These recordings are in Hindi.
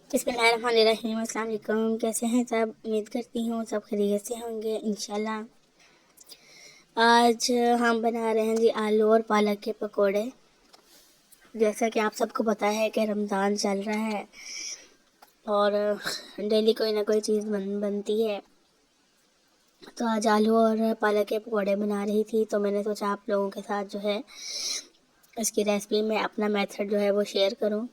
बिस्मिल्लाहिर्रहमानिर्रहीम। अस्सलाम वालेकुम। कैसे हैं सब? उम्मीद करती हूँ सब खैरियत से होंगे इंशाल्लाह। आज हम बना रहे हैं जी आलू और पालक के पकोड़े। जैसा कि आप सबको पता है कि रमज़ान चल रहा है और डेली कोई ना कोई चीज़ बनती है। तो आज आलू और पालक के पकोड़े बना रही थी, तो मैंने सोचा आप लोगों के साथ जो है इसकी रेसिपी में अपना मेथड जो है वो शेयर करूँ।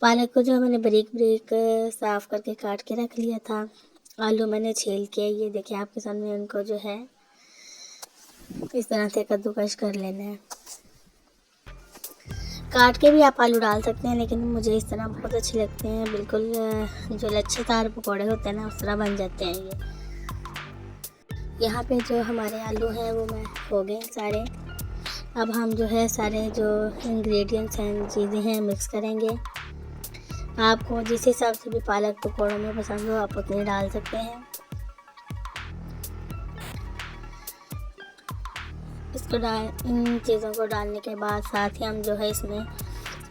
पालक को जो मैंने बारीक बारीक साफ़ करके काट के रख लिया था। आलू मैंने छील के, ये देखिए आपके सामने, उनको जो है इस तरह से कद्दूकस कर लेना है। काट के भी आप आलू डाल सकते हैं, लेकिन मुझे इस तरह बहुत अच्छे लगते हैं। बिल्कुल जो लच्छेदार पकौड़े होते हैं ना, उस तरह बन जाते हैं ये। यहाँ पे जो हमारे आलू हैं वो हो गए सारे। अब हम जो है सारे जो इंग्रेडिएंट्स हैं, चीज़ें हैं, मिक्स करेंगे। आपको जिस हिसाब से भी पालक पकौड़ों में पसंद हो आप उतने डाल सकते हैं। इन चीज़ों को डालने के बाद साथ ही हम जो है इसमें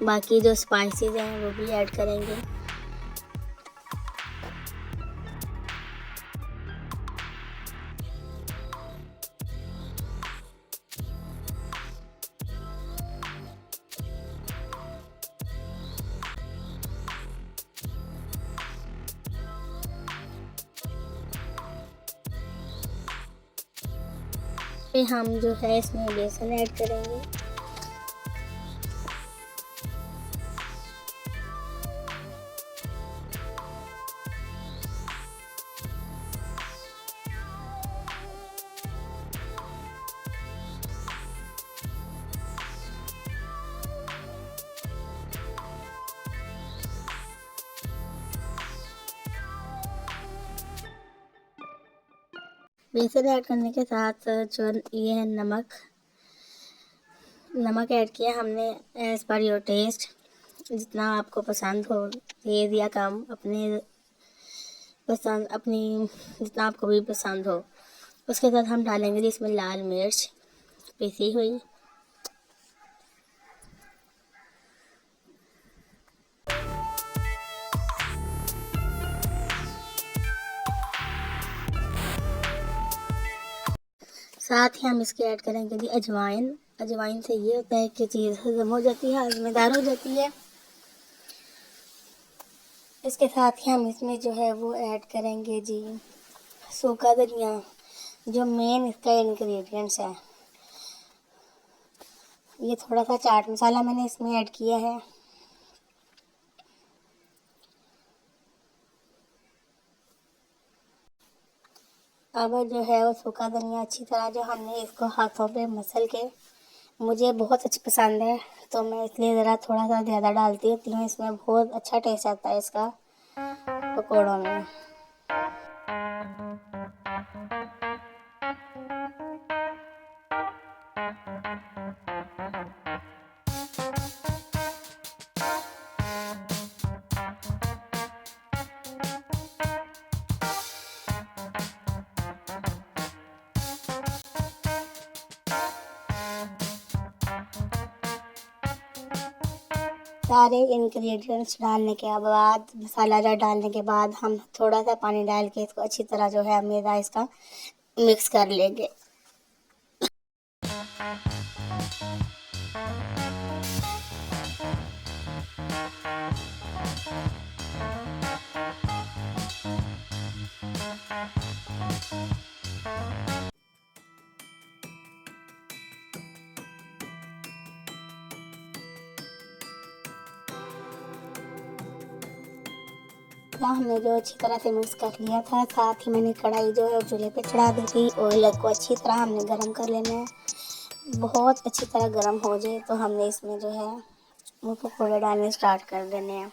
बाकी जो स्पाइसेस हैं वो भी ऐड करेंगे। फिर हम जो है इसमें बेसन ऐड करेंगे। बेसन ऐड करने के साथ जो ये है नमक ऐड किया हमने एज़ पर योर टेस्ट। जितना आपको पसंद हो, तेज़ या कम, अपनी जितना आपको भी पसंद हो। उसके साथ हम डालेंगे जी इसमें लाल मिर्च पीसी हुई, साथ ही हम इसके ऐड करेंगे जी अजवाइन। अजवाइन से ये होता है कि चीज़ हजम हो जाती है, हजमेदार हो जाती है। इसके साथ ही हम इसमें जो है वो ऐड करेंगे जी सूखा धनिया, जो मेन इसका इंग्रेडिएंट्स है। ये थोड़ा सा चाट मसाला मैंने इसमें ऐड किया है। अब जो है वो सूखा धनिया अच्छी तरह जो हमने इसको हाथों पे मसल के, मुझे बहुत अच्छी पसंद है तो मैं इसलिए ज़रा थोड़ा सा ज़्यादा डालती होती हूँ। इसमें बहुत अच्छा टेस्ट आता है इसका पकौड़ों में। सारे इंग्रेडिएंट्स डालने के बाद, मसाला डालने के बाद, हम थोड़ा सा पानी डाल के इसको अच्छी तरह जो है मेरा इसका मिक्स कर लेंगे। हमने जो अच्छी तरह से मिक्स कर लिया था, साथ ही मैंने कढ़ाई जो है चूल्हे पे चढ़ा दी थी। ऑयल को अच्छी तरह हमने गरम कर लेना है। बहुत अच्छी तरह गरम हो जाए तो हमने इसमें जो है वो पकौड़े डालने स्टार्ट कर देने हैं।